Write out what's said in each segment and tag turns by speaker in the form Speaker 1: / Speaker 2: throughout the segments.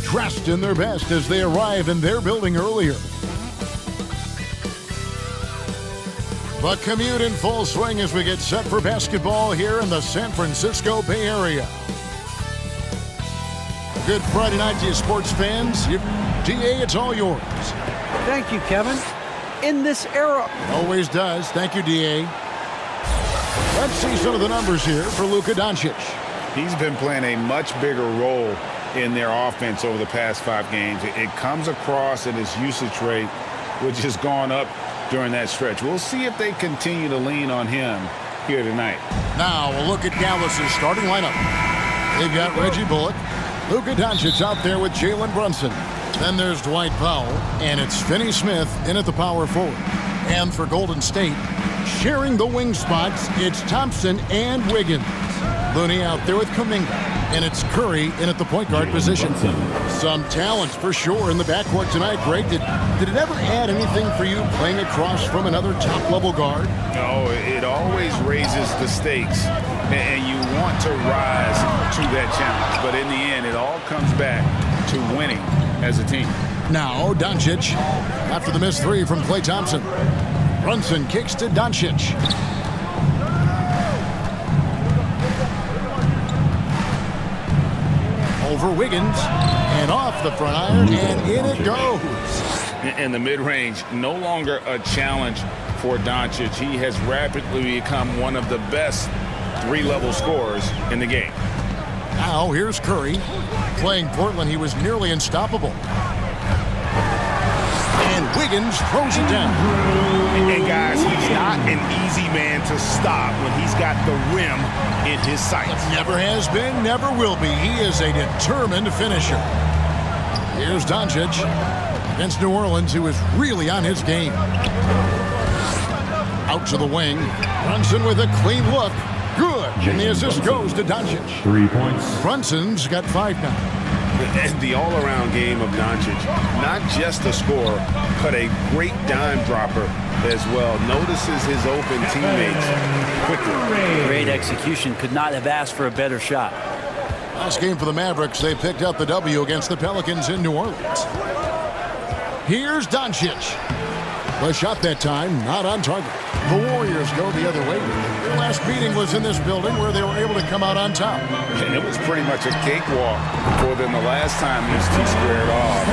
Speaker 1: dressed in their best as they arrive in their building earlier. The commute in full swing as we get set for basketball here in the San Francisco Bay Area. Good Friday night to you, sports fans. DA, it's all yours.
Speaker 2: Thank you, Kevin. In this era.
Speaker 1: Always does. Thank you, DA. Let's see some of the numbers here for Luka Doncic.
Speaker 3: He's been playing a much bigger role in their offense over the past 5 games. It comes across in his usage rate, which has gone up during that stretch. We'll see if they continue to lean on him here tonight.
Speaker 1: Now we'll look at Dallas's starting lineup. They've got Reggie Bullock, Luka Doncic out there with Jalen Brunson. Then there's Dwight Powell, and it's Finney Smith in at the power forward. And for Golden State, sharing the wing spots, it's Thompson and Wiggins. Looney out there with Kuminga, and it's Curry in at the point guard position. Some talents for sure in the backcourt tonight. Greg, did it ever add anything for you playing across from another top-level guard?
Speaker 3: No, it always raises the stakes, and you want to rise to that challenge. But in the end, it all comes back to winning as a team.
Speaker 1: Now, Doncic, after the missed 3 from Klay Thompson. Brunson kicks to Doncic. Over Wiggins, and off the front iron, and in it goes.
Speaker 3: In the mid-range, no longer a challenge for Doncic. He has rapidly become one of the best 3-level scorers in the game.
Speaker 1: Now, here's Curry. Playing Portland, he was nearly unstoppable. And Wiggins throws it down.
Speaker 3: And guys, he's not an easy man to stop when he's got the rim in his sights.
Speaker 1: Never has been, never will be. He is a determined finisher. Here's Doncic against New Orleans, who is really on his game. Out to the wing. Brunson with a clean look. Good. And the assist goes to Doncic.
Speaker 4: 3 points.
Speaker 1: Brunson's got 5 now.
Speaker 3: And the all-around game of Doncic, not just a scorer, but a great dime dropper as well. Notices his open teammates quickly.
Speaker 2: Great execution. Could not have asked for a better shot.
Speaker 1: Last game for the Mavericks, they picked up the W against the Pelicans in New Orleans. Here's Doncic. The shot that time, not on target. The Warriors go the other way. Their last meeting was in this building where they were able to come out on top.
Speaker 3: And it was pretty much a cakewalk for them the last time these two squared off.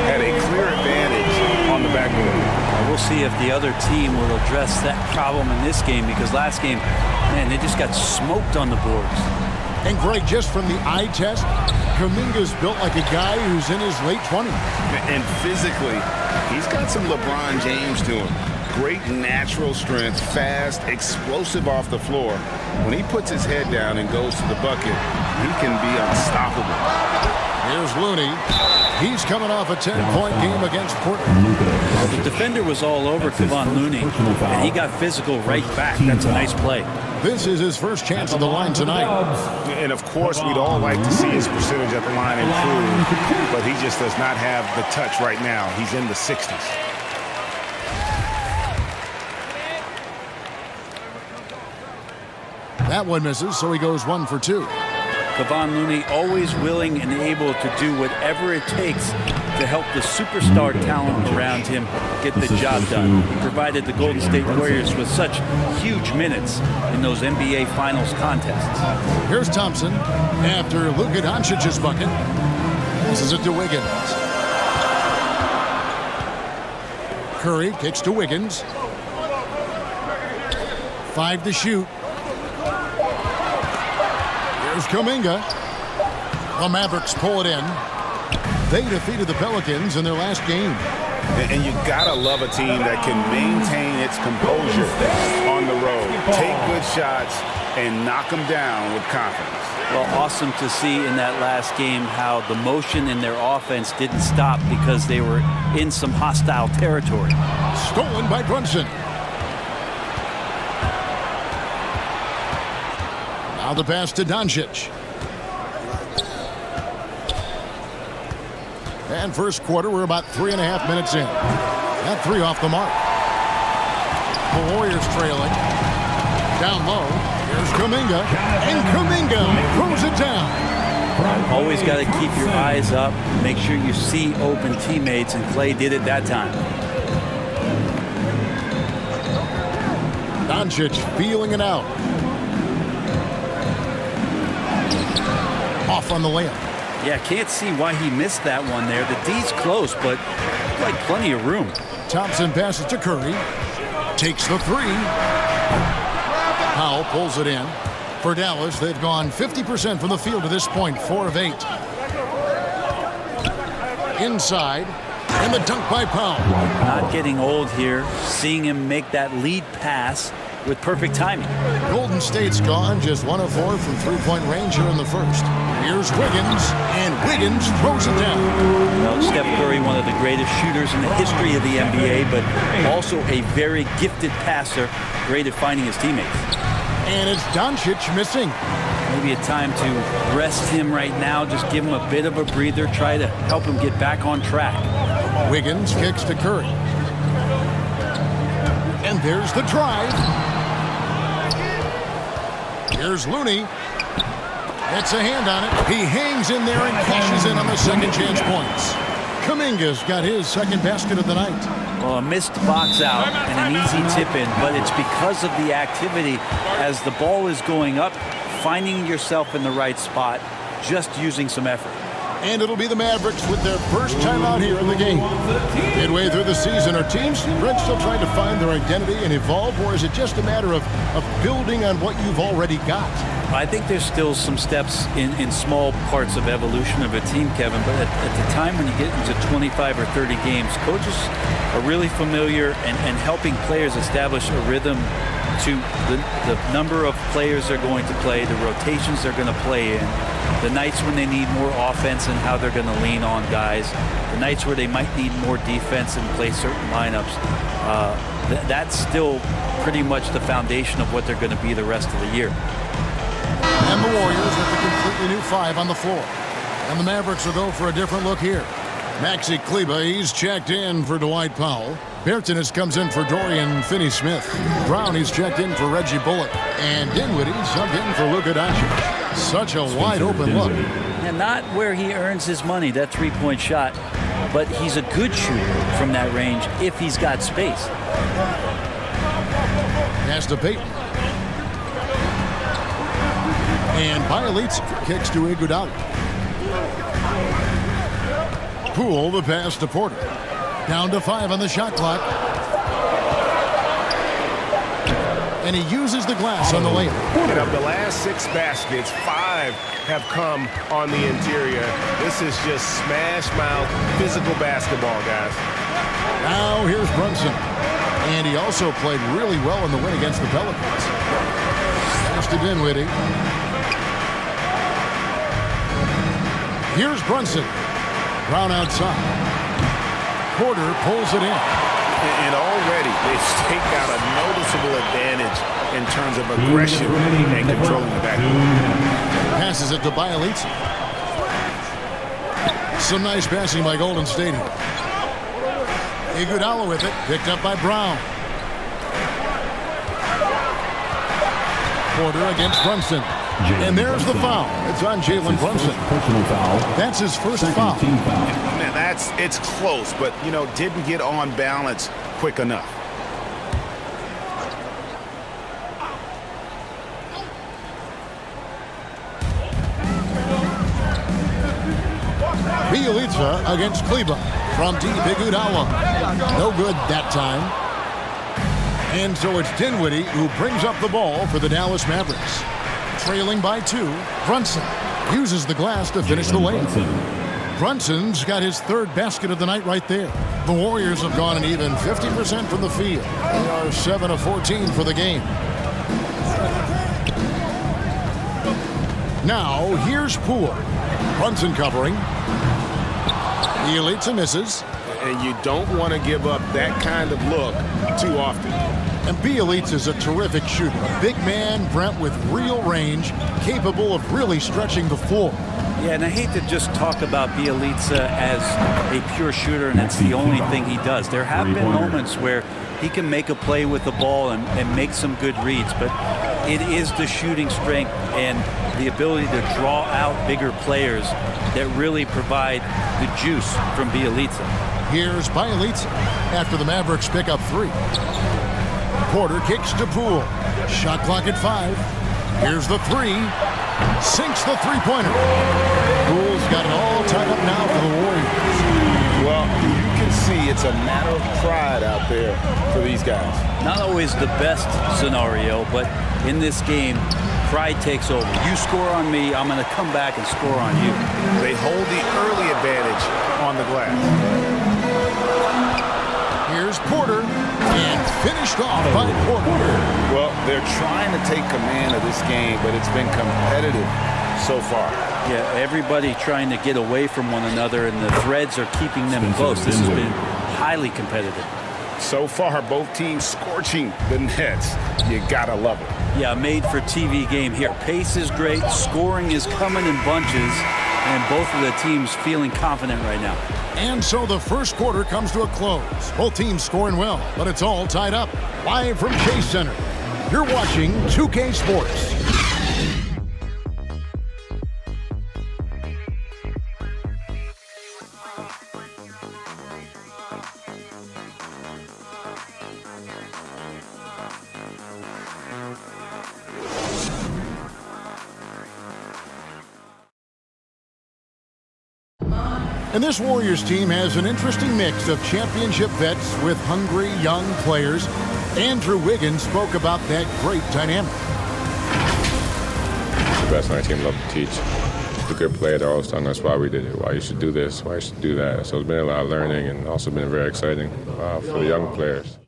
Speaker 3: Had a clear advantage on the backboard.
Speaker 2: We'll see if the other team will address that problem in this game, because last game, man, they just got smoked on the boards.
Speaker 1: And Greg, just from the eye test, Kuminga's built like a guy who's in his late 20s.
Speaker 3: And physically, he's got some LeBron James to him. Great natural strength, fast, explosive off the floor. When he puts his head down and goes to the bucket, he can be unstoppable.
Speaker 1: Here's Looney. He's coming off a 10-point game against Portland.
Speaker 2: The defender was all over Kevon Looney, and he got physical right back. That's a nice play.
Speaker 1: This is his first chance at the line tonight.
Speaker 3: And, of course, we'd all like to see his percentage at the line improve, but he just does not have the touch right now. He's in the 60s.
Speaker 1: That one misses, so he goes 1 for 2.
Speaker 2: Kevon Looney always willing and able to do whatever it takes to help the superstar talent around him get the job done. He provided the Golden State Warriors with such huge minutes in those NBA Finals contests.
Speaker 1: Here's Thompson after Luka Doncic's bucket. Passes it to Wiggins. Curry kicks to Wiggins. 5 to shoot. Here's Kuminga. The Mavericks pull it in. They defeated the Pelicans in their last game.
Speaker 3: And you gotta love a team that can maintain its composure on the road. Take good shots and knock them down with confidence.
Speaker 2: Well, awesome to see in that last game how the motion in their offense didn't stop because they were in some hostile territory.
Speaker 1: Stolen by Brunson. Now the pass to Doncic. And first quarter, we're about 3.5 minutes in. That 3 off the mark. The Warriors trailing. Down low. Here's Kuminga. And Kuminga throws it down.
Speaker 2: Always got to keep your eyes up, make sure you see open teammates, and Clay did it that time.
Speaker 1: Doncic feeling it out. Off on the layup.
Speaker 2: Yeah, can't see why he missed that one there. The D's close, but like plenty of room.
Speaker 1: Thompson passes to Curry. Takes the three. Powell pulls it in. For Dallas, they've gone 50% from the field to this point, 4 of 8. Inside, and the dunk by Powell.
Speaker 2: Not getting old here. Seeing him make that lead pass with perfect timing.
Speaker 1: Golden State's gone just 1 of 4 from three-point range here in the first. Here's Wiggins, and Wiggins throws it down.
Speaker 2: Well, Steph Curry, one of the greatest shooters in the history of the NBA, but also a very gifted passer, great at finding his teammates.
Speaker 1: And it's Doncic missing.
Speaker 2: Maybe a time to rest him right now, just give him a bit of a breather, try to help him get back on track.
Speaker 1: Wiggins kicks to Curry. And there's the drive. Here's Looney. It's a hand on it. He hangs in there and cashes in on the second chance points. Kuminga's got his second basket of the night.
Speaker 2: Well, a missed box out and an easy tip in, but it's because of the activity as the ball is going up, finding yourself in the right spot, just using some effort.
Speaker 1: And it'll be the Mavericks with their first time out here in the game. Midway through the season, are teams still trying to find their identity and evolve, or is it just a matter of building on what you've already got?
Speaker 2: I think there's still some steps in small parts of evolution of a team, Kevin, but at the time when you get into 25 or 30 games, coaches are really familiar and helping players establish a rhythm to the number of players they're going to play, the rotations they're going to play in, the nights when they need more offense and how they're going to lean on guys, the nights where they might need more defense and play certain lineups. That's still pretty much the foundation of what they're going to be the rest of the year.
Speaker 1: And the Warriors with a completely new 5 on the floor. And the Mavericks will go for a different look here. Maxi Kleber, he's checked in for Dwight Powell. Bertans comes in for Dorian Finney-Smith. Brown, he's checked in for Reggie Bullock. And Dinwiddie subbed in for Luka Doncic. Such a wide-open look.
Speaker 2: And not where he earns his money, that three-point shot, but he's a good shooter from that range if he's got space.
Speaker 1: Pass to Payton. And Bielitsa kicks to Iguodala. Poole, the pass to Porter. Down to 5 on the shot clock. And he uses the glass on the layup.
Speaker 4: And of the last 6 baskets, 5 have come on the interior. This is just smash mouth physical basketball, guys.
Speaker 1: Now here's Brunson. And he also played really well in the win against the Pelicans. Pass to Dinwiddie. Here's Brunson. Brown outside. Porter pulls it in.
Speaker 4: And already they've staked out a noticeable advantage in terms of aggression and controlling the backcourt.
Speaker 1: Passes it to Bielitsa. Some nice passing by Golden State here. Iguodala with it. Picked up by Brown. Porter against Brunson. And there's the foul. It's on Jalen Brunson.
Speaker 5: Personal foul.
Speaker 1: That's his first foul.
Speaker 5: Team foul.
Speaker 3: Man, it's close, but, didn't get on balance quick enough.
Speaker 1: Bielitsa against Kleber from deep. Iguodala. No good that time. And so it's Dinwiddie who brings up the ball for the Dallas Mavericks. Trailing by 2, Brunson uses the glass to finish the layup. Brunson's got his 3rd basket of the night right there. The Warriors have gone an even 50% from the field. They are 7 of 14 for the game. Now here's Poole. Brunson covering. Bielitsa misses.
Speaker 4: And you don't want to give up that kind of look too often.
Speaker 1: And Bielitsa is a terrific shooter. A big man, Brent, with real range, capable of really stretching the floor.
Speaker 2: Yeah, and I hate to just talk about Bielitsa as a pure shooter and it's the only thing he does. There have been moments where he can make a play with the ball and make some good reads, but it is the shooting strength and the ability to draw out bigger players that really provide the juice from Bielitsa.
Speaker 1: Here's Bielitsa after the Mavericks pick up 3. Porter kicks to Poole. Shot clock at 5. Here's the 3. Sinks the three-pointer. Poole's got it all tied up now for the Warriors.
Speaker 3: Well, you can see it's a matter of pride out there for these guys.
Speaker 2: Not always the best scenario, but in this game, pride takes over. You score on me, I'm going to come back and score on you.
Speaker 3: They hold the early advantage on the glass.
Speaker 1: Here's Porter, and finished off by Porter.
Speaker 3: Well, they're trying to take command of this game, but it's been competitive so far.
Speaker 2: Yeah, everybody trying to get away from one another, and the threads are keeping them close. This has been highly competitive.
Speaker 3: So far, both teams scorching the nets. You gotta love it.
Speaker 2: Yeah, made for TV game here. Pace is great, scoring is coming in bunches, and both of the teams feeling confident right now.
Speaker 1: And so the first quarter comes to a close. Both teams scoring well, but it's all tied up. Live from Chase Center, you're watching 2K Sports. And this Warriors team has an interesting mix of championship vets with hungry young players. Andrew Wiggins spoke about that great dynamic.
Speaker 5: The best on our team love to teach. The good players are always telling us why we did it, why you should do this, why you should do that. So it's been a lot of learning and also been very exciting for the young players.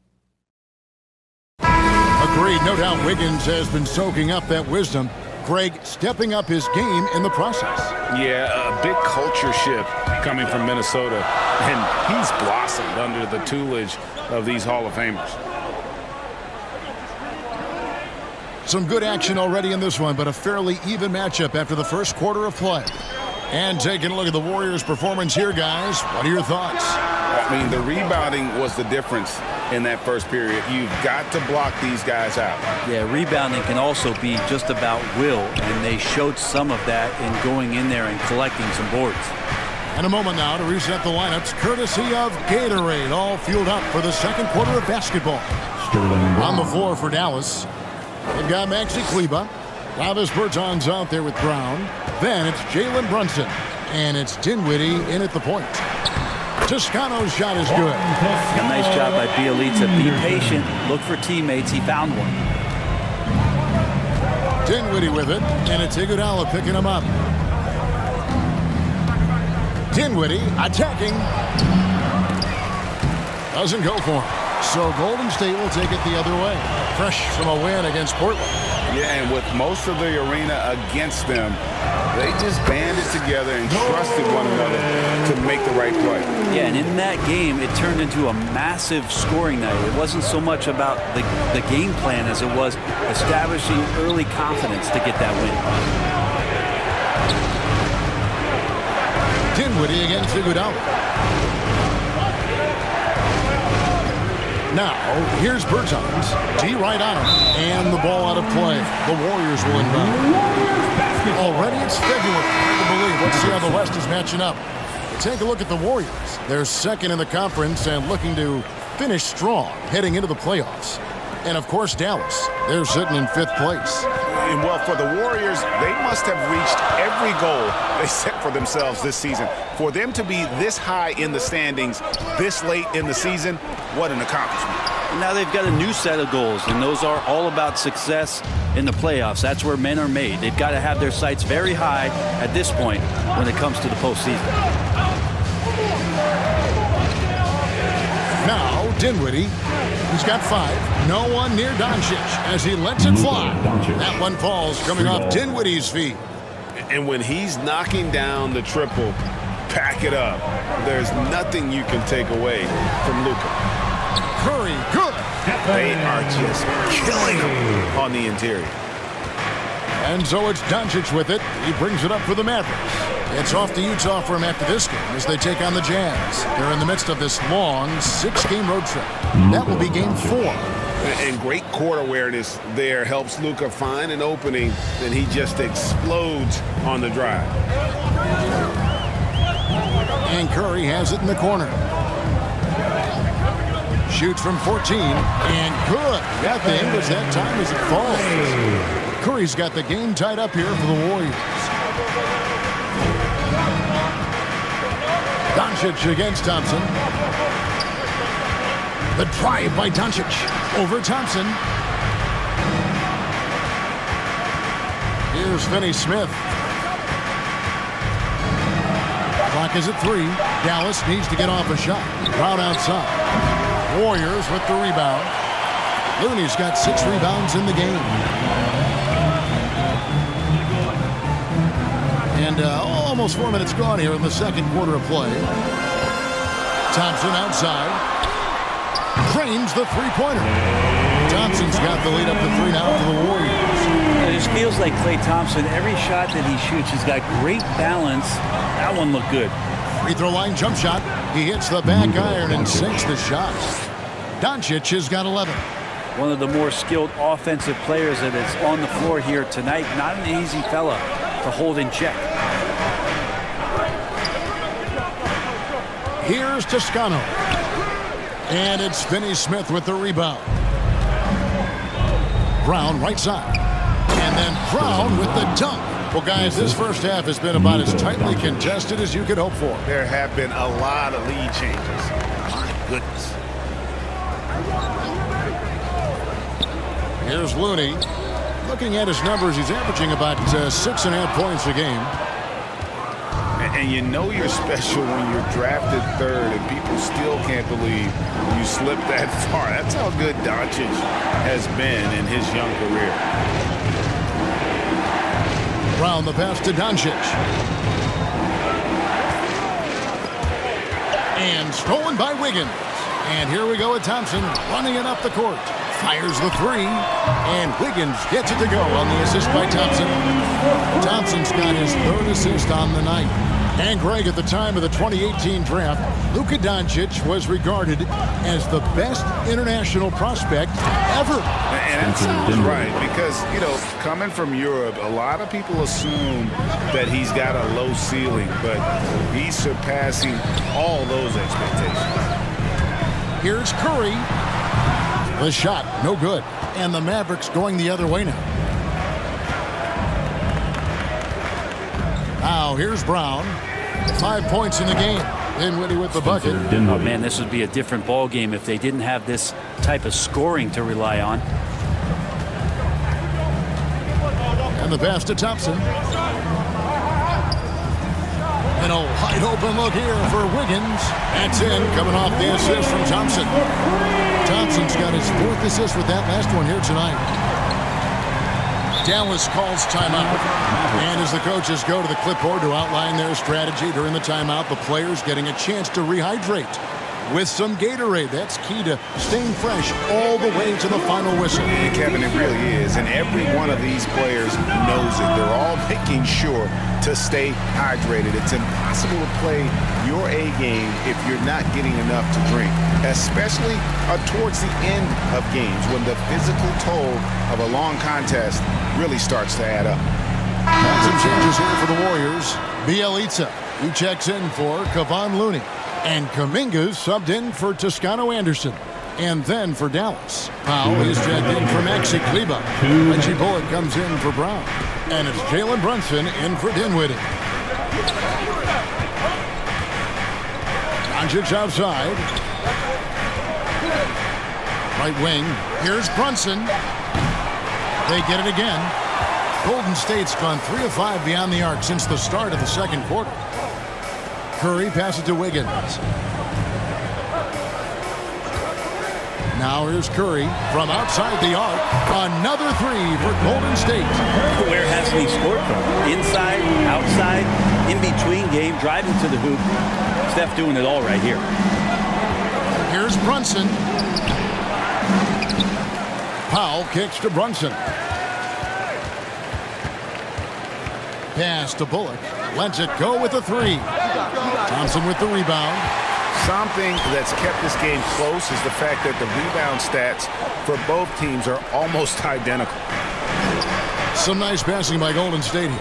Speaker 1: Agreed. No doubt Wiggins has been soaking up that wisdom. Greg stepping up his game in the process.
Speaker 3: Yeah, a big culture shift coming from Minnesota, and he's blossomed under the tutelage of these Hall of Famers.
Speaker 1: Some good action already in this one, but a fairly even matchup after the first quarter of play. And taking a look at the Warriors' performance here, guys, what are your thoughts?
Speaker 3: I mean, the rebounding was the difference in that first period. You've got to block these guys out.
Speaker 2: Yeah, rebounding can also be just about will, and they showed some of that in going in there and collecting some boards.
Speaker 1: And a moment now to reset the lineups, courtesy of Gatorade, all fueled up for the second quarter of basketball. On the floor for Dallas, they've got Maxi Kleber. Travis Bertans out there with Brown. Then it's Jalen Brunson, and it's Dinwiddie in at the point. Toscano's shot is good.
Speaker 2: A nice job by Bielitsa. Be patient. Look for teammates. He found one.
Speaker 1: Dinwiddie with it, and it's Iguodala picking him up. Dinwiddie attacking. Doesn't go for him. So Golden State will take it the other way. Fresh from a win against Portland.
Speaker 3: Yeah, and with most of the arena against them, they just banded together and trusted one another to make the right play.
Speaker 2: Yeah, and in that game, it turned into a massive scoring night. It wasn't so much about the game plan as it was establishing early confidence to get that win.
Speaker 1: Dinwiddie against Iguodala. Now, here's Bertans. D right on him. And the ball out of play. The Warriors will inbound. Already it's February. Hard to believe. Let's see how the West is matching up. Take a look at the Warriors. They're second in the conference and looking to finish strong heading into the playoffs. And, of course, Dallas. They're sitting in 5th place.
Speaker 3: And, well, for the Warriors, they must have reached every goal they set for themselves this season. For them to be this high in the standings this late in the season, what an accomplishment.
Speaker 2: Now they've got a new set of goals, and those are all about success in the playoffs. That's where men are made. They've got to have their sights very high at this point when it comes to the postseason.
Speaker 1: Now, Dinwiddie. He's got 5. No one near Doncic as he lets it fly. That one falls coming off Dinwiddie's feet.
Speaker 3: And when he's knocking down the triple, pack it up. There's nothing you can take away from Luka.
Speaker 1: Curry, good.
Speaker 3: They are just killing him on the interior.
Speaker 1: And so it's Doncic with it. He brings it up for the Mavericks. It's off to Utah for him after this game as they take on the Jazz. They're in the midst of this long 6-game road trip. That will be game 4.
Speaker 3: And great court awareness there helps Luka find an opening, then he just explodes on the drive.
Speaker 1: And Curry has it in the corner. Shoots from 14, and good. Got the English that time as it falls. Curry's got the game tied up here for the Warriors. Doncic against Thompson. The drive by Doncic over Thompson. Here's Finney Smith. Clock is at 3. Dallas needs to get off a shot. Brown outside. Warriors with the rebound. Looney's got 6 rebounds in the game. And almost 4 minutes gone here in the second quarter of play. Thompson outside. Drains the three-pointer. Thompson's got the lead up to 3 now for the Warriors.
Speaker 2: It just feels like Klay Thompson, every shot that he shoots, he's got great balance. That one looked good.
Speaker 1: Free throw line jump shot. He hits the back iron and sinks the shot. Doncic has got 11.
Speaker 2: One of the more skilled offensive players that is on the floor here tonight. Not an easy fella to hold in check.
Speaker 1: Here's Toscano. And it's Finney Smith with the rebound. Brown right side. And then Brown with the dunk. Well, guys, this first half has been about as tightly contested as you could hope for.
Speaker 3: There have been a lot of lead changes. My goodness.
Speaker 1: Here's Looney. Looking at his numbers, he's averaging about 6.5 points a game.
Speaker 3: And you know you're special when you're drafted 3rd and people still can't believe you slipped that far. That's how good Doncic has been in his young career.
Speaker 1: Brown the pass to Doncic. And stolen by Wiggins. And here we go with Thompson running it up the court. Fires the 3. And Wiggins gets it to go on the assist by Thompson. Thompson's got his 3rd assist on the night. And Greg, at the time of the 2018 draft, Luka Doncic was regarded as the best international prospect ever.
Speaker 3: And that sounds right because, you know, coming from Europe, a lot of people assume that he's got a low ceiling, but he's surpassing all those expectations.
Speaker 1: Here's Curry. The shot, no good. And the Mavericks going the other way now. Now, here's Brown. 5 points in the game. Dinwiddie with the bucket.
Speaker 2: Oh, man, this would be a different ball game if they didn't have this type of scoring to rely on.
Speaker 1: And the pass to Thompson. And a wide open look here for Wiggins. That's in, coming off the assist from Thompson. Thompson's got his 4th assist with that last one here tonight. Dallas calls timeout. And as the coaches go to the clipboard to outline their strategy during the timeout, the players getting a chance to rehydrate with some Gatorade. That's key to staying fresh all the way to the final whistle.
Speaker 3: And Kevin, it really is. And every one of these players knows it. They're all making sure to stay hydrated. It's impossible to play your A game if you're not getting enough to drink, especially towards the end of games when the physical toll of a long contest really starts to add up.
Speaker 1: Some changes here for the Warriors. Bielitsa, he checks in for Kevon Looney. And Kuminga's subbed in for Toscano Anderson. And then for Dallas, Powell is checked in for Maxi Kleber. Reggie Bullock comes in for Brown. And it's Jalen Brunson in for Dinwiddie. Doncic outside. Right wing. Here's Brunson. They get it again. Golden State's gone 3 of 5 beyond the arc since the start of the second quarter. Curry passes to Wiggins. Now here's Curry from outside the arc. Another 3 for Golden State.
Speaker 2: Where hasn't he scored from? Inside, outside, in between game, driving to the hoop. Steph doing it all right here.
Speaker 1: Here's Brunson. Powell kicks to Brunson. Pass to Bullock. Lets it go with a 3. Thompson with the rebound.
Speaker 3: Something that's kept this game close is the fact that the rebound stats for both teams are almost identical.
Speaker 1: Some nice passing by Golden State here.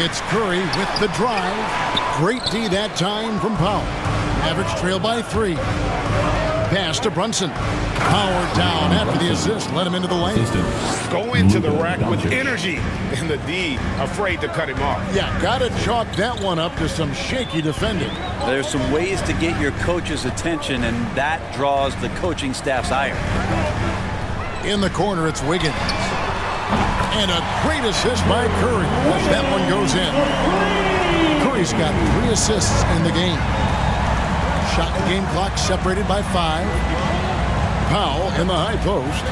Speaker 1: It's Curry with the drive. Great D that time from Powell. Mavericks trail by 3. Pass to Brunson. Power down after the assist. Let him into the lane.
Speaker 3: Go into the rack with energy. And the D afraid to cut him off.
Speaker 1: Yeah, got to chalk that one up to some shaky defending.
Speaker 2: There's some ways to get your coach's attention, and that draws the coaching staff's ire.
Speaker 1: In the corner, it's Wiggins. And a great assist by Curry as that one goes in. Curry's got 3 assists in the game. Shot and game clock separated by 5. Powell in the high post.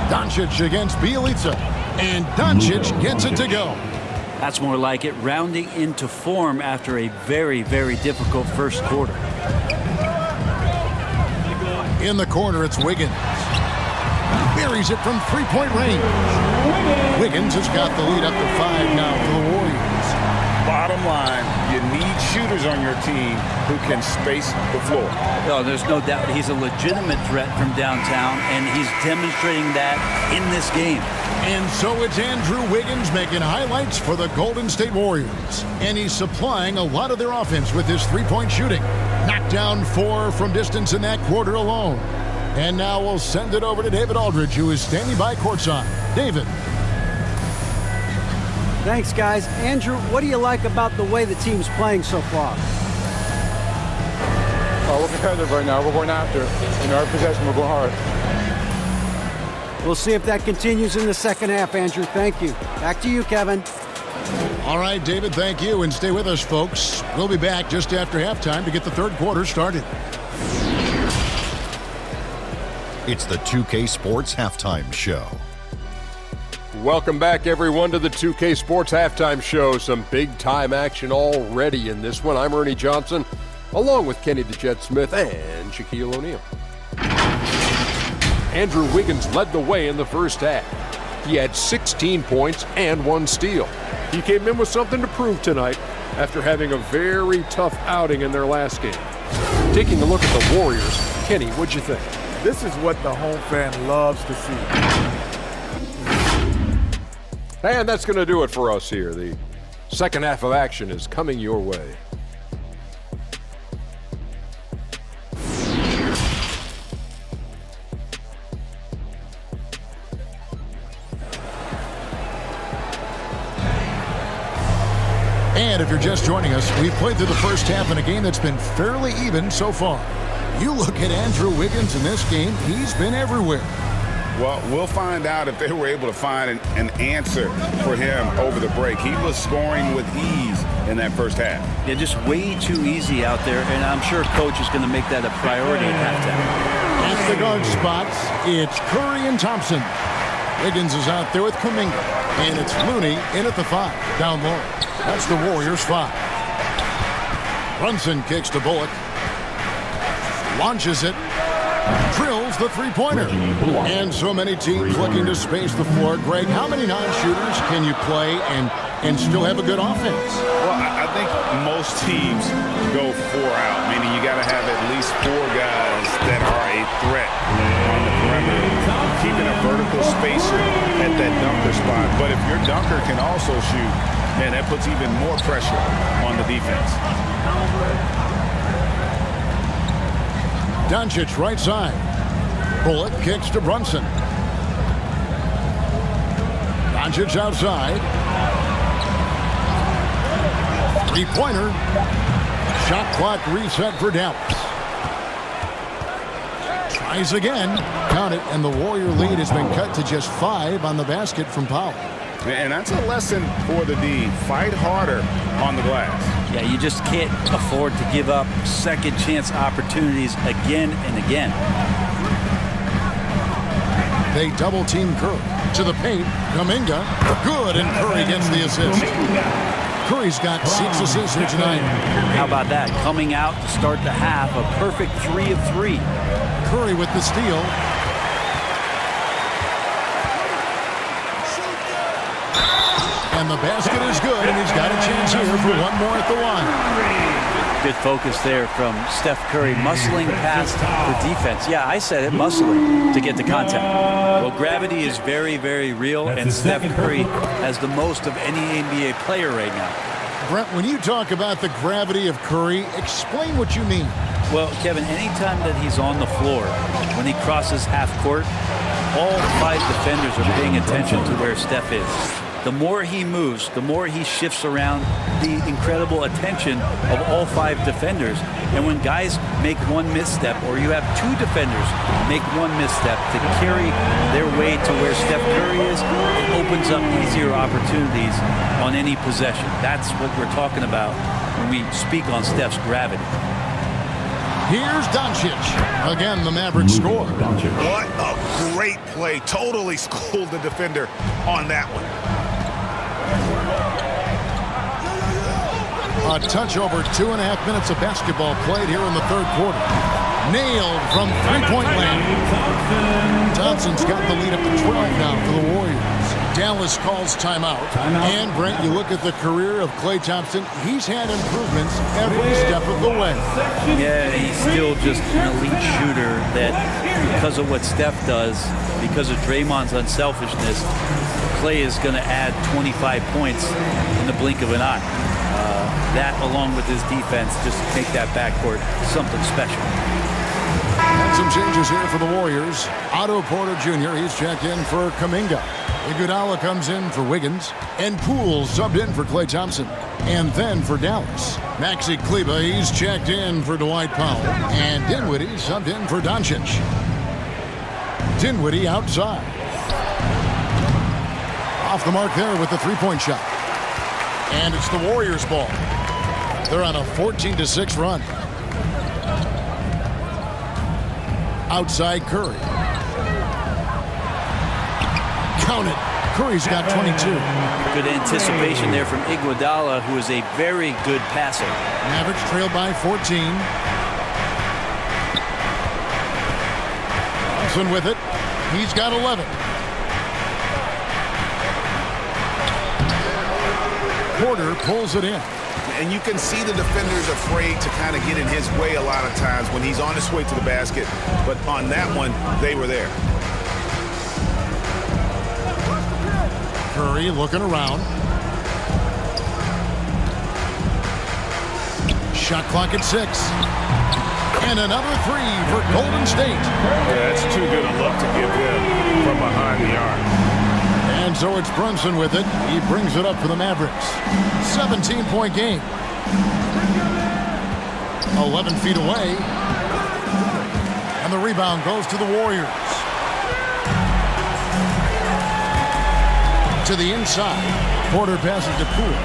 Speaker 1: Doncic against Bjelica. And Doncic gets it to go.
Speaker 2: That's more like it, rounding into form after a very, very difficult first quarter.
Speaker 1: In the corner, it's Wiggins. Buries it from 3-point range. Wiggins has got the lead up to 5 now for the Warriors.
Speaker 3: Bottom line, you need shooters on your team who can space the floor.
Speaker 2: Oh, there's no doubt he's a legitimate threat from downtown, and he's demonstrating that in this game.
Speaker 1: And so it's Andrew Wiggins making highlights for the Golden State Warriors. And he's supplying a lot of their offense with his 3-point shooting. Knocked down 4 from distance in that quarter alone. And now we'll send it over to David Aldridge, who is standing by courtside. David.
Speaker 6: Thanks, guys. Andrew, what do you like about the way the team's playing so far?
Speaker 7: We're competitive right now. We're going after it. In our possession, we're going hard.
Speaker 6: We'll see if that continues in the second half, Andrew. Thank you. Back to you, Kevin.
Speaker 1: All right, David, thank you. And stay with us, folks. We'll be back just after halftime to get the third quarter started.
Speaker 8: It's the 2K Sports Halftime Show.
Speaker 9: Welcome back, everyone, to the 2K Sports Halftime Show. Some big-time action already in this one. I'm Ernie Johnson, along with Kenny the Jet Smith and Shaquille O'Neal. Andrew Wiggins led the way in the first half. He had 16 points and 1 steal. He came in with something to prove tonight after having a very tough outing in their last game. Taking a look at the Warriors, Kenny, what'd you think?
Speaker 10: This is what the home fan loves to see.
Speaker 9: And that's going to do it for us here. The second half of action is coming your way.
Speaker 1: And if you're just joining us, we've played through the first half in a game that's been fairly even so far. You look at Andrew Wiggins in this game, he's been everywhere.
Speaker 3: Well, we'll find out if they were able to find an answer for him over the break. He was scoring with ease in that first half.
Speaker 2: Yeah, just way too easy out there, and I'm sure Coach is going to make that a priority at halftime.
Speaker 1: At the guard spots, it's Curry and Thompson. Wiggins is out there with Kuminga, and it's Looney in at the 5, down low. That's the Warriors' 5. Brunson kicks to Bullock. Launches it. Drills the 3-pointer. And so many teams looking to space the floor. Greg, how many non-shooters can you play and still have a good offense?
Speaker 3: Well, I think most teams go 4 out, meaning you got to have at least 4 guys that are a threat on the perimeter, keeping a vertical spacer at that dunker spot. But if your dunker can also shoot, man, that puts even more pressure on the defense.
Speaker 1: Doncic right side. Bullock kicks to Brunson. Doncic outside. 3-pointer. Shot clock reset for Dallas. Tries again. Count it, and the Warrior lead has been cut to just 5 on the basket from Powell.
Speaker 3: And that's a lesson for the D. Fight harder on the glass.
Speaker 2: Yeah, you just can't afford to give up second chance opportunities again and again.
Speaker 1: They double team Curry. To the paint, Kuminga. Good, and Curry gets the assist. Curry's got 6 assists here tonight.
Speaker 2: How about that? Coming out to start the half, a perfect 3 of 3.
Speaker 1: Curry with the steal. And the basket is good, and he's got a chance here One more at the line.
Speaker 2: Good focus there from Steph Curry, muscling past the defense. Yeah, I said it, muscling to get the contact. Well, gravity is very, very real, and Steph Curry has the most of any NBA player right now.
Speaker 1: Brent, when you talk about the gravity of Curry, explain what you mean.
Speaker 2: Well, Kevin, anytime that he's on the floor, when he crosses half court, all 5 defenders are paying attention to where Steph is. The more he moves, the more he shifts around, the incredible attention of all 5 defenders. And when guys make one misstep, or you have 2 defenders make one misstep to carry their way to where Steph Curry is, it opens up easier opportunities on any possession. That's what we're talking about when we speak on Steph's gravity.
Speaker 1: Here's Doncic. Again, the Mavericks score.
Speaker 4: What a great play. Totally schooled the defender on that one.
Speaker 1: A touch over 2.5 minutes of basketball played here in the third quarter. Nailed from three-point land. Thompson's got the lead up to 12 now for the Warriors. Dallas calls timeout. And, Brent, you look at the career of Klay Thompson. He's had improvements every step of the way.
Speaker 2: Yeah, he's still just an elite shooter that, because of what Steph does, because of Draymond's unselfishness, Klay is going to add 25 points in the blink of an eye. That, along with his defense, just make that backcourt something special.
Speaker 1: And some changes here for the Warriors. Otto Porter Jr., he's checked in for Kuminga. Iguodala comes in for Wiggins. And Poole subbed in for Klay Thompson. And then for Dallas, Maxi Kleber, he's checked in for Dwight Powell. And Dinwiddie subbed in for Doncic. Dinwiddie outside. Off the mark there with the three-point shot. And it's the Warriors' ball. They're on a 14-6 run. Outside Curry. Count it. Curry's got 22.
Speaker 2: Good anticipation there from Iguodala, who is a very good passer.
Speaker 1: Mavericks trailed by 14. Thompson with it. He's got 11. Porter pulls it in.
Speaker 3: And you can see the defenders afraid to kind of get in his way a lot of times when he's on his way to the basket. But on that one, they were there.
Speaker 1: Curry looking around. Shot clock at 6. And another 3 for Golden State.
Speaker 4: Yeah, that's too good a look to give him from behind the arc.
Speaker 1: And so it's Brunson with it. He brings it up for the Mavericks. 17-point game. 11 feet away. And the rebound goes to the Warriors. To the inside. Porter passes to Poole.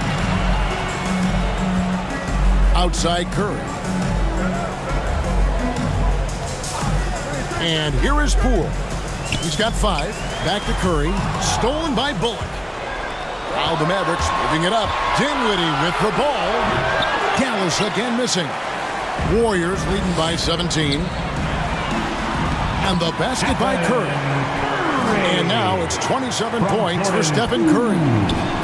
Speaker 1: Outside Curry. And here is Poole. He's got 5. Back to Curry. Stolen by Bullock. Now the Mavericks moving it up. Dinwiddie with the ball. Dallas again missing. Warriors leading by 17. And the basket by Curry. And now it's 27 points for Stephen Curry.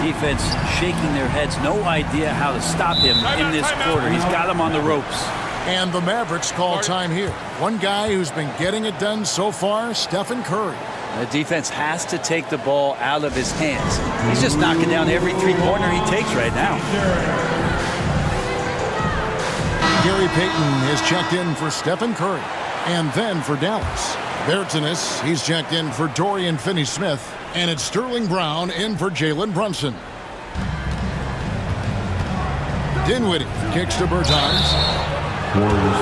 Speaker 2: Defense shaking their heads. No idea how to stop him in this quarter. He's got him on the ropes.
Speaker 1: And the Mavericks call time here. One guy who's been getting it done so far, Stephen Curry.
Speaker 2: The defense has to take the ball out of his hands. He's just knocking down every three-pointer he takes right now.
Speaker 1: Gary Payton is checked in for Stephen Curry. And then for Dallas, Bertans, he's checked in for Dorian Finney-Smith. And it's Sterling Brown in for Jalen Brunson. Dinwiddie kicks to Bertans.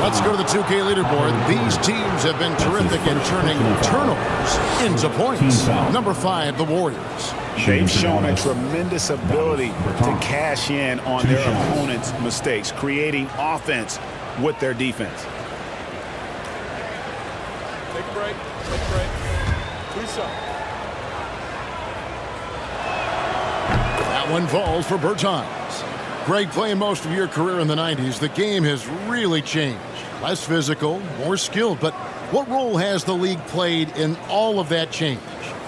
Speaker 1: Let's go to the 2K leaderboard. These teams have been terrific in turning turnovers into points. Number 5, the Warriors.
Speaker 3: They've shown a tremendous ability to cash in on their opponent's mistakes, creating offense with their defense.
Speaker 9: Take a break. Take a break. Please up.
Speaker 1: That one falls for Bertans. Greg, playing most of your career in the 90s, the game has really changed. Less physical, more skilled, but what role has the league played in all of that change?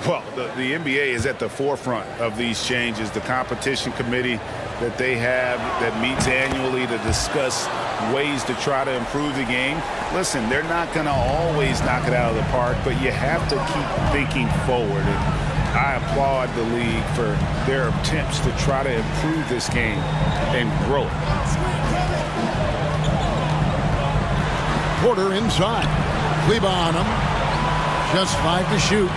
Speaker 3: Well, the NBA is at the forefront of these changes. The competition committee that they have that meets annually to discuss ways to try to improve the game. Listen, they're not going to always knock it out of the park, but you have to keep thinking forward. And I applaud the league for their attempts to try to improve this game and grow it.
Speaker 1: Porter inside. Kleba on him. Just 5 to shoot.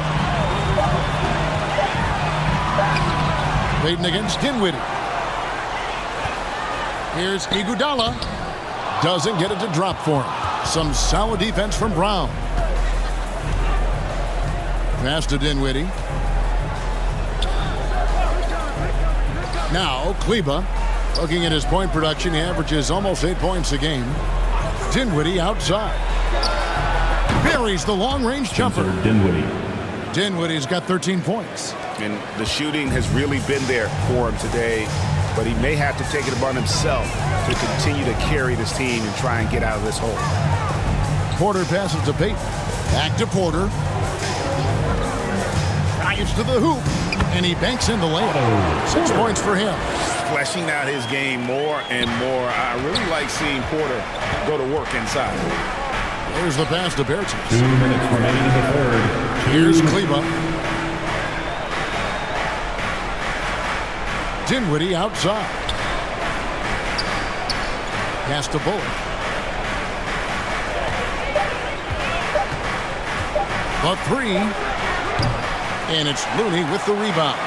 Speaker 1: Payton against Dinwiddie. Here's Iguodala. Doesn't get it to drop for him. Some solid defense from Brown. Pass to Dinwiddie. Now Kleba. Looking at his point production, he averages almost 8 points a game. Dinwiddie outside. Buries the long-range jumper. Dinwiddie's got 13 points.
Speaker 3: And the shooting has really been there for him today, but he may have to take it upon himself to continue to carry this team and try and get out of this hole.
Speaker 1: Porter passes to Payton. Back to Porter. Drives to the hoop, and he banks in the layup. 6 points for him.
Speaker 3: Fleshing out his game more and more. I really like seeing Porter go to work inside.
Speaker 1: Here's the pass to Bertans.
Speaker 11: 2 minutes remaining in the third.
Speaker 1: Here's Kleba. Dinwiddie outside. Pass to Bullock. The 3. And it's Looney with the rebound.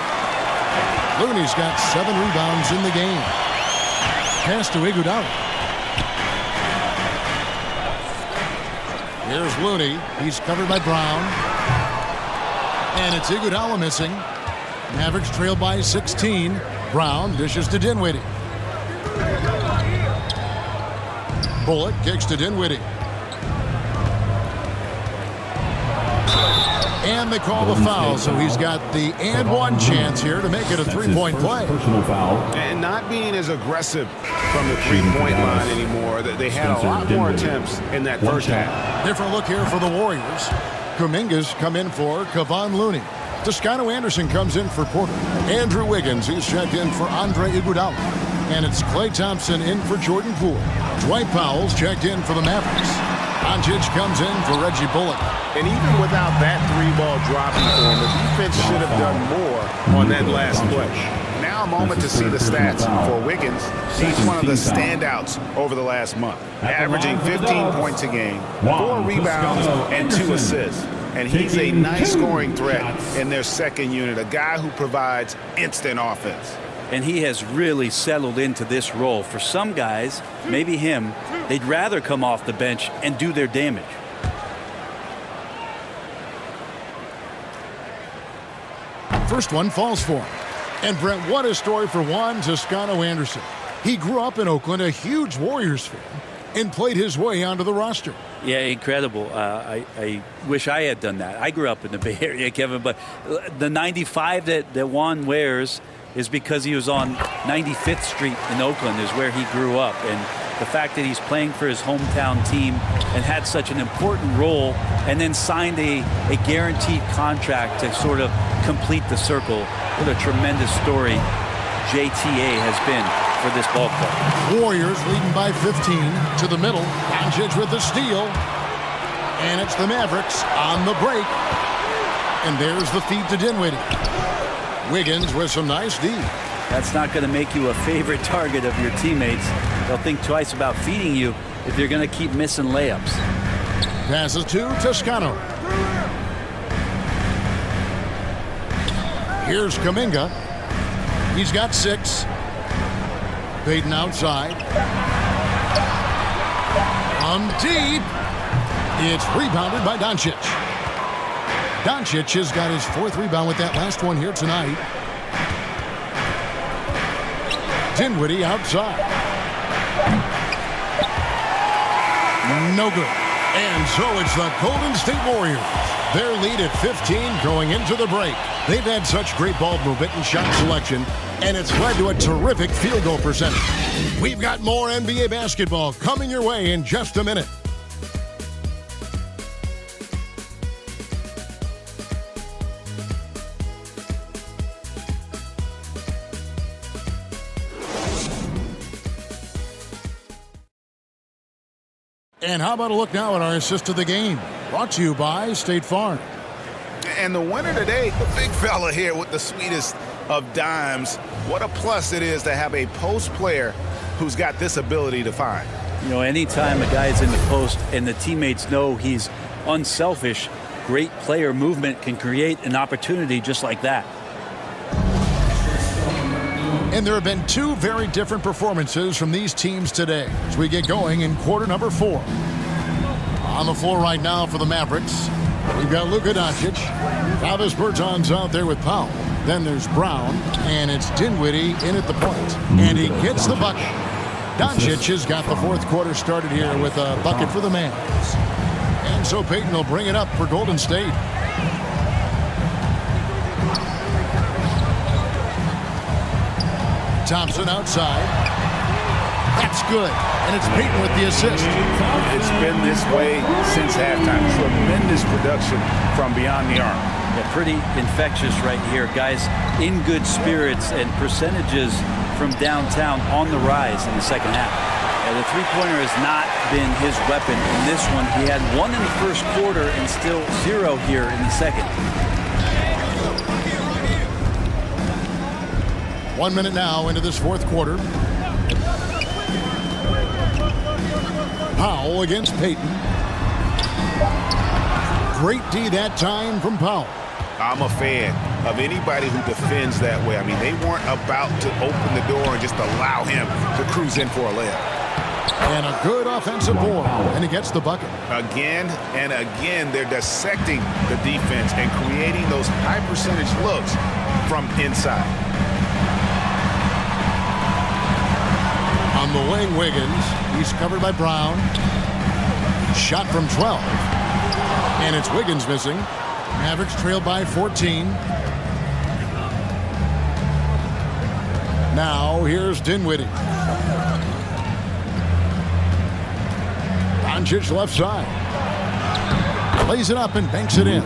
Speaker 1: Looney's got 7 rebounds in the game. Pass to Iguodala. Here's Looney. He's covered by Brown. And it's Iguodala missing. Mavericks trail by 16. Brown dishes to Dinwiddie. Bullock kicks to Dinwiddie. And they call the foul, so he's got the and one chance here to make it a 3-point play.
Speaker 11: Personal foul.
Speaker 3: And not being as aggressive from the three-point line anymore. They had a lot more attempts in that first half.
Speaker 1: Different look here for the Warriors. Kuminga's come in for Kevon Looney. Toscano Anderson comes in for Porter. Andrew Wiggins, he's checked in for Andre Iguodala. And it's Klay Thompson in for Jordan Poole. Dwight Powell's checked in for the Mavericks. Doncic comes in for Reggie Bullock.
Speaker 3: And even without that 3-ball dropping for him, the defense should have done more on that last play. Now a moment to see the stats for Wiggins. He's one of the standouts over the last month, averaging 15 points a game, 4 rebounds, and 2 assists. And he's a nice scoring threat in their second unit, a guy who provides instant offense.
Speaker 2: And he has really settled into this role. For some guys, maybe him, they'd rather come off the bench and do their damage.
Speaker 1: First one falls for him. And Brent, what a story for Juan Toscano Anderson. He grew up in Oakland, a huge Warriors fan, and played his way onto the roster.
Speaker 2: Yeah, incredible. I wish I had done that. I grew up in the Bay Area, Kevin, but the 95 that Juan wears is because he was on 95th Street in Oakland is where he grew up. And the fact that he's playing for his hometown team and had such an important role and then signed a guaranteed contract to sort of complete the circle. What a tremendous story JTA has been for this ball club.
Speaker 1: Warriors leading by 15 to the middle. Doncic with the steal. And it's the Mavericks on the break. And there's the feed to Dinwiddie. Wiggins with some nice D.
Speaker 2: That's not going to make you a favorite target of your teammates. They'll think twice about feeding you if you're going to keep missing layups.
Speaker 1: Passes to Toscano. Here's Kuminga. He's got 6. Payton outside. From deep. It's rebounded by Doncic. Doncic has got his 4th rebound with that last one here tonight. Dinwiddie outside. No good. And so it's the Golden State Warriors. Their lead at 15 going into the break. They've had such great ball movement and shot selection, and it's led to a terrific field goal percentage. We've got more NBA basketball coming your way in just a minute. And how about a look now at our assist of the game? Brought to you by State Farm.
Speaker 3: And the winner today, the big fella here with the sweetest of dimes. What a plus it is to have a post player who's got this ability to find.
Speaker 2: You know, anytime a guy's in the post and the teammates know he's unselfish, great player movement can create an opportunity just like that.
Speaker 1: And there have been two very different performances from these teams today as we get going in quarter number 4. On the floor right now for the Mavericks, we've got Luka Doncic. Travis Berton's out there with Powell. Then there's Brown, and it's Dinwiddie in at the point. And he gets the bucket. Doncic has got the fourth quarter started here with a bucket for the Mavs. And so Payton will bring it up for Golden State. Thompson outside. That's good. And it's Payton with the assist.
Speaker 3: It's been this way since halftime. Tremendous production from beyond the arc.
Speaker 2: Yeah, pretty infectious right here. Guys in good spirits and percentages from downtown on the rise in the second half. The three-pointer has not been his weapon in this one. He had 1 in the first quarter and still 0 here in the second.
Speaker 1: 1 minute now into this fourth quarter. Powell against Payton. Great D that time from Powell.
Speaker 3: I'm a fan of anybody who defends that way. I mean, they weren't about to open the door and just allow him to cruise in for a layup.
Speaker 1: And a good offensive board, and he gets the bucket.
Speaker 3: Again and again, they're dissecting the defense and creating those high percentage looks from inside.
Speaker 1: On the wing, Wiggins. He's covered by Brown. Shot from 12. And it's Wiggins missing. Mavericks trail by 14. Now here's Dinwiddie. Doncic left side. Lays it up and banks it in.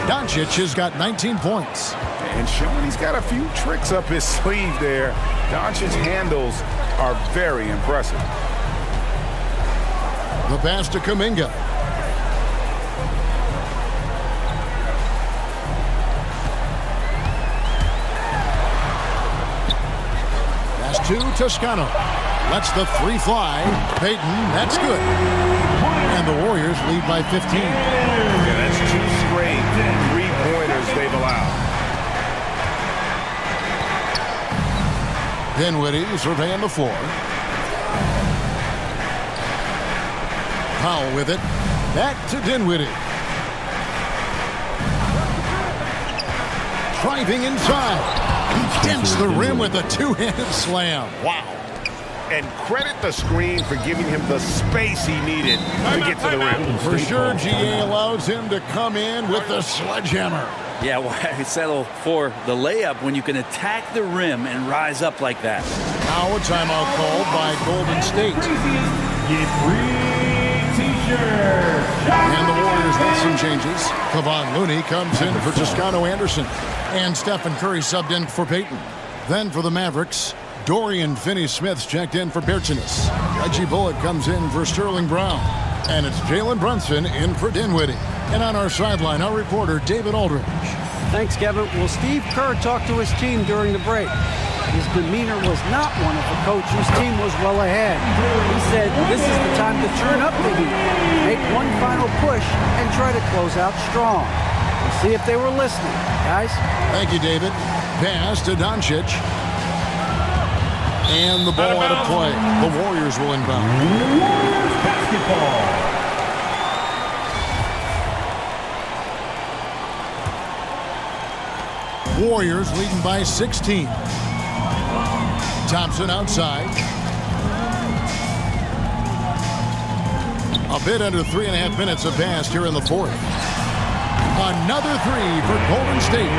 Speaker 1: Doncic has got 19 points.
Speaker 3: And showing he's got a few tricks up his sleeve there. Doncic's handles are very impressive.
Speaker 1: The pass to Kuminga. Pass to Toscano. Lets the three fly. Payton, that's good. And the Warriors lead by 15.
Speaker 3: Yeah, that's 2 straight three-pointers they've allowed.
Speaker 1: Dinwiddie surveying the floor. Powell with it. Back to Dinwiddie. Driving inside. He gets the rim with a two-handed slam. Wow.
Speaker 3: And credit the screen for giving him the space he needed to get to the rim.
Speaker 1: For sure, GA allows him to come in with the sledgehammer.
Speaker 2: Yeah, why settle for the layup when you can attack the rim and rise up like that?
Speaker 1: Now a timeout called by Golden State.
Speaker 11: Get free t-shirts.
Speaker 1: And the Warriors with some changes. Kevon Looney comes in for Toscano Anderson. And Stephen Curry subbed in for Payton. Then for the Mavericks, Dorian Finney-Smith's checked in for Bertines. Reggie Bullock comes in for Sterling Brown. And it's Jalen Brunson in for Dinwiddie. And on our sideline, our reporter, David Aldridge.
Speaker 6: Thanks, Kevin. Well, Steve Kerr talked to his team during the break. His demeanor was not one of a coach whose team was well ahead. He said this is the time to turn up the heat, make one final push, and try to close out strong. We'll see if they were listening, guys.
Speaker 1: Thank you, David. Pass to Doncic. And the ball out of play. The Warriors will inbound.
Speaker 11: Basketball.
Speaker 1: Warriors leading by 16. Thompson outside. A bit under 3.5 minutes have passed here in the fourth. Another three for Golden State.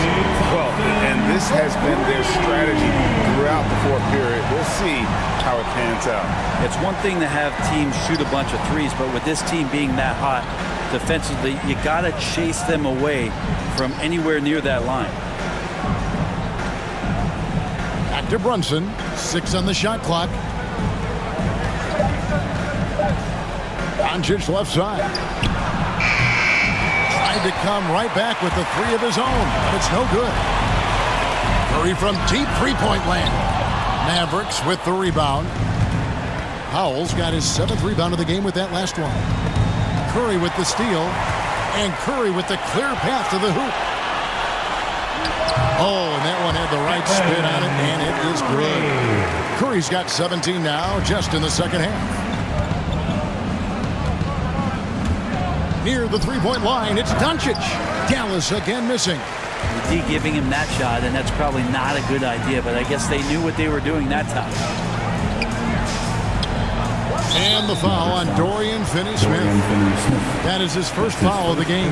Speaker 3: Well, and this has been their strategy throughout the fourth period. We'll see how it pans out.
Speaker 2: It's one thing to have teams shoot a bunch of threes, but with this team being that hot defensively, you got to chase them away from anywhere near that line.
Speaker 1: Back to Brunson. 6 on the shot clock. Doncic left side. Tried to come right back with the three of his own, but it's no good. Curry from deep three-point land. Mavericks with the rebound. Powell's got his 7th rebound of the game with that last one. Curry with the steal. And Curry with the clear path to the hoop. Oh, and that one had the right spin on it, and it is good. Curry's got 17 now, just in the second half. Near the three-point line, it's Doncic. Dallas again missing.
Speaker 2: D giving him that shot, and that's probably not a good idea, but I guess they knew what they were doing that time.
Speaker 1: And the foul on Dorian Finney-Smith. That is his first foul of the game.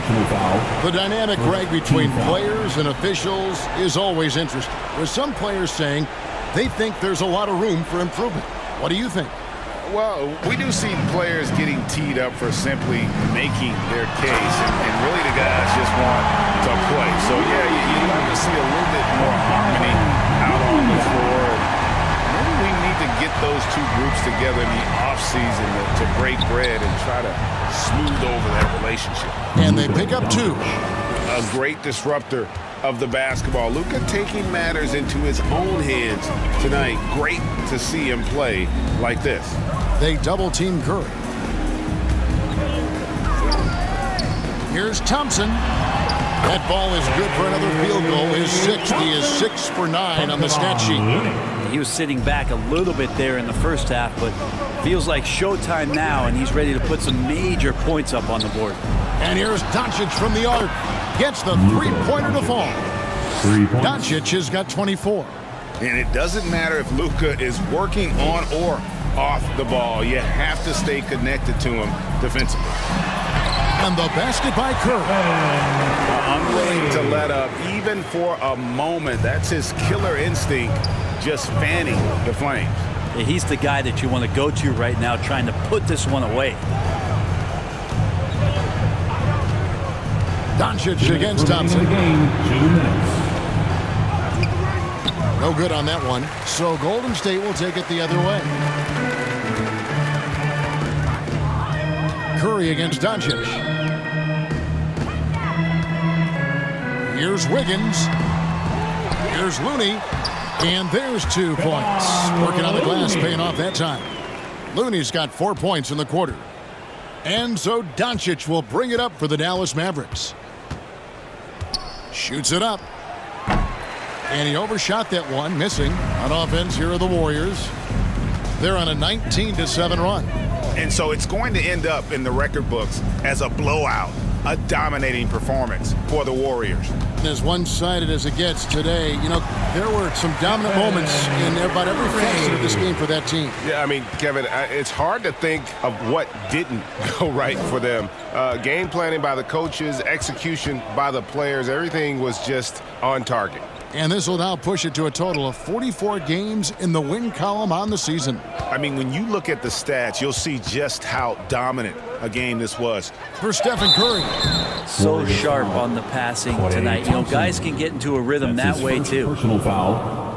Speaker 1: The dynamic right between players and officials is always interesting. There's some players saying they think there's a lot of room for improvement. What do you think?
Speaker 3: Well, we do see players getting teed up for simply making their case, and really the guys just want to play. So, yeah, you'd love to see a little bit more harmony out on the floor. Maybe we need to get those two groups together in the offseason to break bread and try to smooth over that relationship.
Speaker 1: And they pick up 2.
Speaker 3: A great disruptor of the basketball. Luka taking matters into his own hands tonight. Great to see him play like this.
Speaker 1: They double-team Curry. Here's Thompson. That ball is good for another field goal. His 6th. He is 6 for 9 on the stat sheet.
Speaker 2: He was sitting back a little bit there in the first half, but feels like showtime now, and he's ready to put some major points up on the board.
Speaker 1: And here's Doncic from the arc. Gets the three-pointer to fall. Doncic has got 24.
Speaker 3: And it doesn't matter if Luka is working on or off the ball. You have to stay connected to him defensively.
Speaker 1: And the basket by Curry.
Speaker 3: Unwilling to let up even for a moment. That's his killer instinct, just fanning the flames.
Speaker 2: Yeah, he's the guy that you want to go to right now, trying to put this one away.
Speaker 1: Doncic against Thompson. No good on that one. So Golden State will take it the other way. Curry against Doncic. Here's Wiggins. Here's Looney. And there's 2 points. Working on the glass, paying off that time. Looney's got 4 points in the quarter. And so Doncic will bring it up for the Dallas Mavericks. Shoots it up. And he overshot that one, missing. On offense, here are the Warriors. They're on a 19-7 run.
Speaker 3: And so it's going to end up in the record books as a blowout, a dominating performance for the Warriors.
Speaker 1: And as one-sided as it gets today, you know, there were some dominant moments in about every facet of this game for that team.
Speaker 4: Yeah, I mean, Kevin, it's hard to think of what didn't go right for them. Game planning by the coaches, execution by the players, everything was just on target.
Speaker 1: And this will now push it to a total of 44 games in the win column on the season.
Speaker 3: I mean, when you look at the stats, you'll see just how dominant a game this was.
Speaker 1: For Stephen Curry.
Speaker 2: So sharp on the passing tonight. You know, guys can get into a rhythm that way, too.
Speaker 11: Personal foul.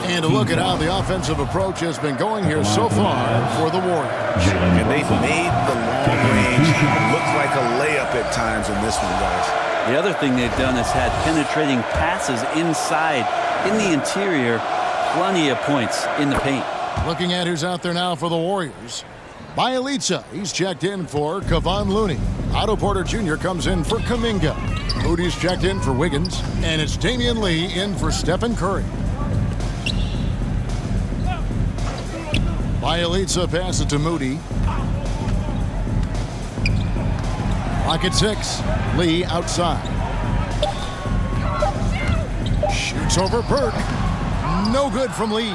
Speaker 1: And to look at how the offensive approach has been going here so far for the Warriors.
Speaker 3: And they've made the long range look like a layup at times in this one, guys.
Speaker 2: The other thing they've done is had penetrating passes inside, in the interior, plenty of points in the paint.
Speaker 1: Looking at who's out there now for the Warriors. Bielitsa, he's checked in for Kevon Looney. Otto Porter Jr. comes in for Kuminga. Moody's checked in for Wiggins. And it's Damian Lee in for Stephen Curry. Bielitsa passes it to Moody. Clock at 6. Lee outside. Shoots over Burke. No good from Lee.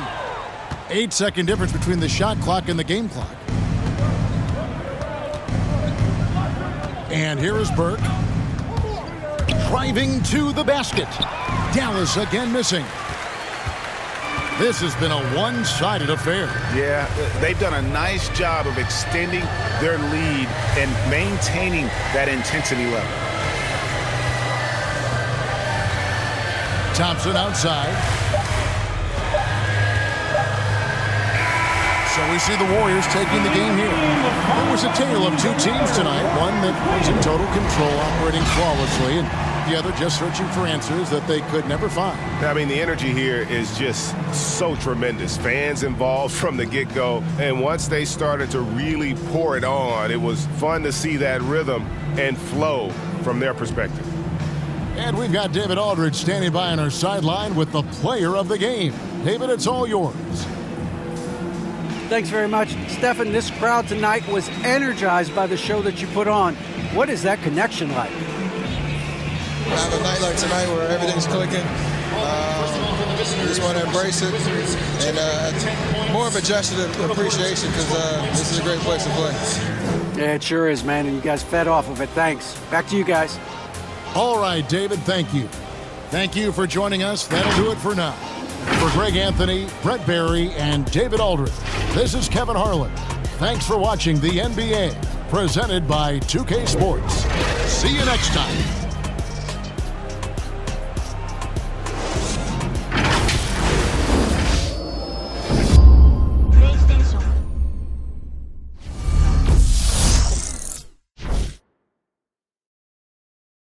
Speaker 1: 8-second difference between the shot clock and the game clock. And here is Burke. Driving to the basket. Dallas again missing. This has been a one-sided affair.
Speaker 3: Yeah, they've done a nice job of extending their lead and maintaining that intensity level. Thompson outside.
Speaker 1: So we see the Warriors taking the game here. It was a tale of two teams tonight, one that was in total control, operating flawlessly, and the other just searching for answers that they could never find.
Speaker 4: I mean, the energy here is just so tremendous. Fans involved from the get-go, and once they started to really pour it on, it was fun to see that rhythm and flow from their perspective.
Speaker 1: And we've got David Aldridge standing by on our sideline with the player of the game. David, it's all yours.
Speaker 6: Thanks very much. Stephen, this crowd tonight was energized by the show that you put on. What is that connection like?
Speaker 12: Have a night like tonight where everything's clicking. Just want to embrace it, and more of a gesture of appreciation because this is a great place to play.
Speaker 6: Yeah, it sure is, man, and you guys fed off of it. Thanks. Back to you guys.
Speaker 1: All right, David, thank you. Thank you for joining us. That'll do it for now. For Greg Anthony, Brett Barry, and David Aldridge, this is Kevin Harlan. Thanks for watching the NBA, presented by 2K Sports. See you next time.